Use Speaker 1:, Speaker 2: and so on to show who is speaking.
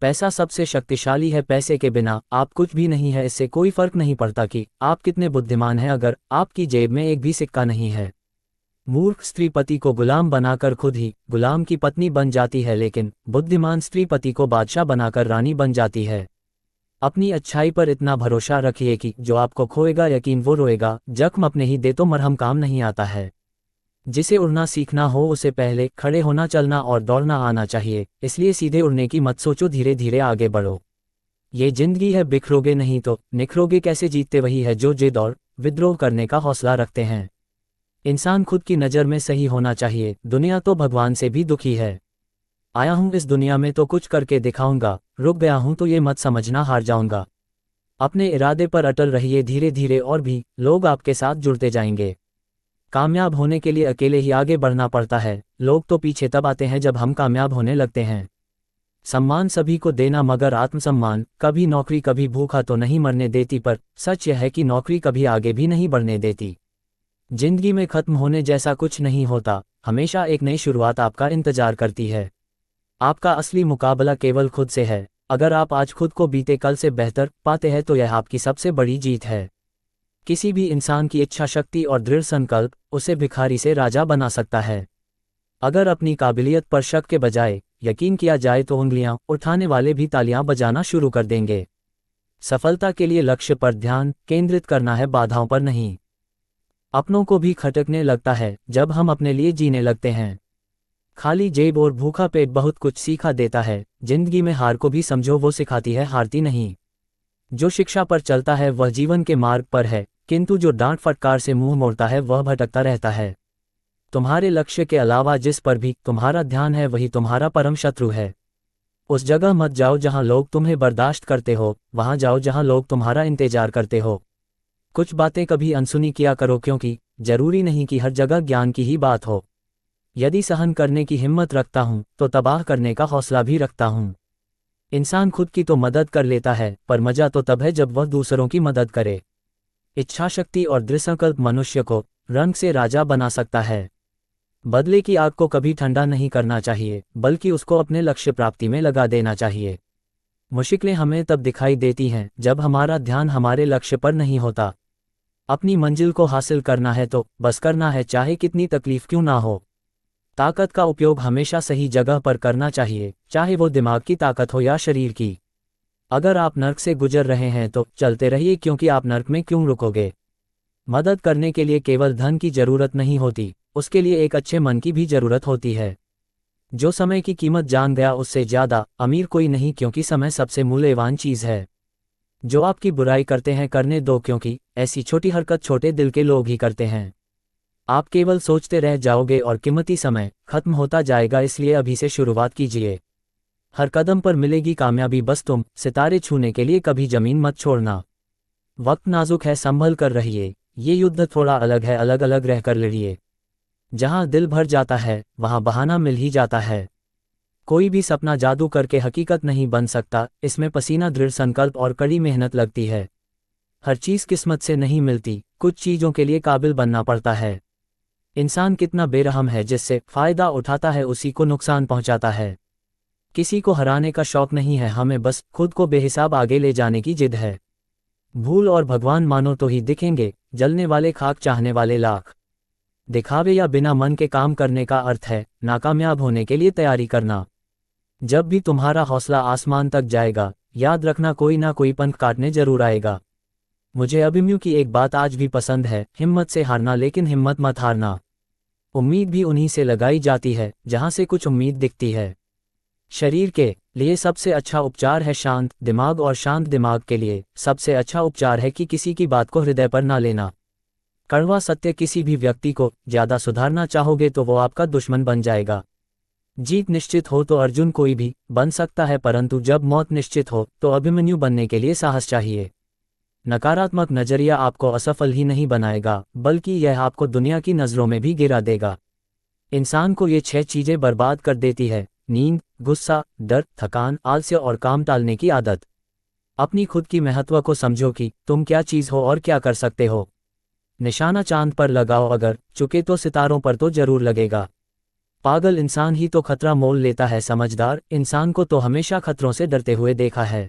Speaker 1: पैसा सबसे शक्तिशाली है। पैसे के बिना आप कुछ भी नहीं है। इससे कोई फर्क नहीं पड़ता कि आप कितने बुद्धिमान हैं अगर आपकी जेब में एक भी सिक्का नहीं है। मूर्ख स्त्री पति को गुलाम बनाकर खुद ही गुलाम की पत्नी बन जाती है, लेकिन बुद्धिमान स्त्री पति को बादशाह बनाकर रानी बन जाती है। अपनी अच्छाई पर इतना भरोसा रखिए कि जो आपको खोएगा यकीन वो रोएगा। जख्म अपने ही दे तो मरहम काम नहीं आता है। जिसे उड़ना सीखना हो उसे पहले खड़े होना, चलना और दौड़ना आना चाहिए। इसलिए सीधे उड़ने की मत सोचो, धीरे धीरे आगे बढ़ो। ये जिंदगी है, बिखरोगे नहीं तो निखरोगे कैसे। जीतते वही है जो जिद और विद्रोह करने का हौसला रखते हैं। इंसान खुद की नज़र में सही होना चाहिए। दुनिया तो भगवान से भी दुखी है। आया हूं इस दुनिया में तो कुछ करके दिखाऊंगा, रुक गया हूं तो ये मत समझना हार जाऊंगा। अपने इरादे पर अटल रहिए, धीरे धीरे और भी लोग आपके साथ जुड़ते जाएंगे। कामयाब होने के लिए अकेले ही आगे बढ़ना पड़ता है। लोग तो पीछे तब आते हैं जब हम कामयाब होने लगते हैं। सम्मान सभी को देना मगर आत्मसम्मान कभी नौकरी कभी भूखा तो नहीं मरने देती, पर सच यह है कि नौकरी कभी आगे भी नहीं बढ़ने देती। जिंदगी में खत्म होने जैसा कुछ नहीं होता, हमेशा एक नई शुरुआत आपका इंतजार करती है। आपका असली मुकाबला केवल खुद से है। अगर आप आज खुद को बीते कल से बेहतर पाते हैं तो यह आपकी सबसे बड़ी जीत है। किसी भी इंसान की इच्छा शक्ति और दृढ़ संकल्प उसे भिखारी से राजा बना सकता है। अगर अपनी काबिलियत पर शक के बजाय यकीन किया जाए तो उंगलियां उठाने वाले भी तालियां बजाना शुरू कर देंगे। सफलता के लिए लक्ष्य पर ध्यान केंद्रित करना है, बाधाओं पर नहीं। अपनों को भी खटकने लगता है जब हम अपने लिए जीने लगते हैं। खाली जेब और भूखा पेट बहुत कुछ सीखा देता है। जिंदगी में हार को भी समझो, वो सिखाती है हारती नहीं। जो शिक्षा पर चलता है वह जीवन के मार्ग पर है, किंतु जो डांट फटकार से मुंह मोड़ता है वह भटकता रहता है। तुम्हारे लक्ष्य के अलावा जिस पर भी तुम्हारा ध्यान है वही तुम्हारा परम शत्रु है। उस जगह मत जाओ जहां लोग तुम्हें बर्दाश्त करते हो, वहां जाओ जहां लोग तुम्हारा इंतजार करते हो। कुछ बातें कभी अनसुनी किया करो, क्योंकि जरूरी नहीं कि हर जगह ज्ञान की ही बात हो। यदि सहन करने की हिम्मत रखता हूं तो तबाह करने का हौसला भी रखता हूं। इंसान खुद की तो मदद कर लेता है, पर मजा तो तब है जब वह दूसरों की मदद करे। इच्छाशक्ति और दृढ़संकल्प मनुष्य को रंग से राजा बना सकता है। बदले की आग को कभी ठंडा नहीं करना चाहिए, बल्कि उसको अपने लक्ष्य प्राप्ति में लगा देना चाहिए। मुश्किलें हमें तब दिखाई देती हैं जब हमारा ध्यान हमारे लक्ष्य पर नहीं होता। अपनी मंजिल को हासिल करना है तो बस करना है, चाहे कितनी तकलीफ क्यों ना हो। ताकत का उपयोग हमेशा सही जगह पर करना चाहिए, चाहे वो दिमाग की ताकत हो या शरीर की। अगर आप नर्क से गुजर रहे हैं तो चलते रहिए, क्योंकि आप नर्क में क्यों रुकोगे। मदद करने के लिए केवल धन की जरूरत नहीं होती, उसके लिए एक अच्छे मन की भी जरूरत होती है। जो समय की कीमत जान गया उससे ज्यादा अमीर कोई नहीं, क्योंकि समय सबसे मूल्यवान चीज है। जो आपकी बुराई करते हैं करने दो, क्योंकि ऐसी छोटी हरकत छोटे दिल के लोग ही करते हैं। आप केवल सोचते रह जाओगे और कीमती समय खत्म होता जाएगा, इसलिए अभी से शुरुआत कीजिए। हर कदम पर मिलेगी कामयाबी, बस तुम सितारे छूने के लिए कभी जमीन मत छोड़ना। वक्त नाजुक है, संभल कर रहिए। ये युद्ध थोड़ा अलग है, अलग अलग रहकर लड़िए। जहां दिल भर जाता है वहां बहाना मिल ही जाता है। कोई भी सपना जादू करके हकीकत नहीं बन सकता, इसमें पसीना, दृढ़ संकल्प और कड़ी मेहनत लगती है। हर चीज किस्मत से नहीं मिलती, कुछ चीजों के लिए काबिल बनना पड़ता है। इंसान कितना बेरहम है, जिससे फायदा उठाता है उसी को नुकसान पहुंचाता है। किसी को हराने का शौक नहीं है, हमें बस खुद को बेहिसाब आगे ले जाने की जिद है। भूल और भगवान मानो तो ही दिखेंगे, जलने वाले खाक चाहने वाले लाख। दिखावे या बिना मन के काम करने का अर्थ है नाकामयाब होने के लिए तैयारी करना। जब भी तुम्हारा हौसला आसमान तक जाएगा, याद रखना कोई ना कोई पंख काटने जरूर आएगा। मुझे अभिमन्यु की एक बात आज भी पसंद है, हिम्मत से हारना लेकिन हिम्मत मत हारना। उम्मीद भी उन्हीं से लगाई जाती है जहां से कुछ उम्मीद दिखती है। शरीर के लिए सबसे अच्छा उपचार है शांत दिमाग, और शांत दिमाग के लिए सबसे अच्छा उपचार है कि किसी की बात को हृदय पर ना लेना। कड़वा सत्य, किसी भी व्यक्ति को ज्यादा सुधारना चाहोगे तो वो आपका दुश्मन बन जाएगा। जीत निश्चित हो तो अर्जुन कोई भी बन सकता है, परंतु जब मौत निश्चित हो तो अभिमन्यु बनने के लिए साहस चाहिए। नकारात्मक नजरिया आपको असफल ही नहीं बनाएगा, बल्कि यह आपको दुनिया की नजरों में भी गिरा देगा। इंसान को ये 6 चीजें बर्बाद कर देती है: नींद, गुस्सा, डर, थकान, आलस्य और काम टालने की आदत। अपनी खुद की महत्व को समझो कि तुम क्या चीज हो और क्या कर सकते हो। निशाना चांद पर लगाओ, अगर चुके तो सितारों पर तो जरूर लगेगा। पागल इंसान ही तो खतरा मोल लेता है, समझदार इंसान को तो हमेशा खतरों से डरते हुए देखा है।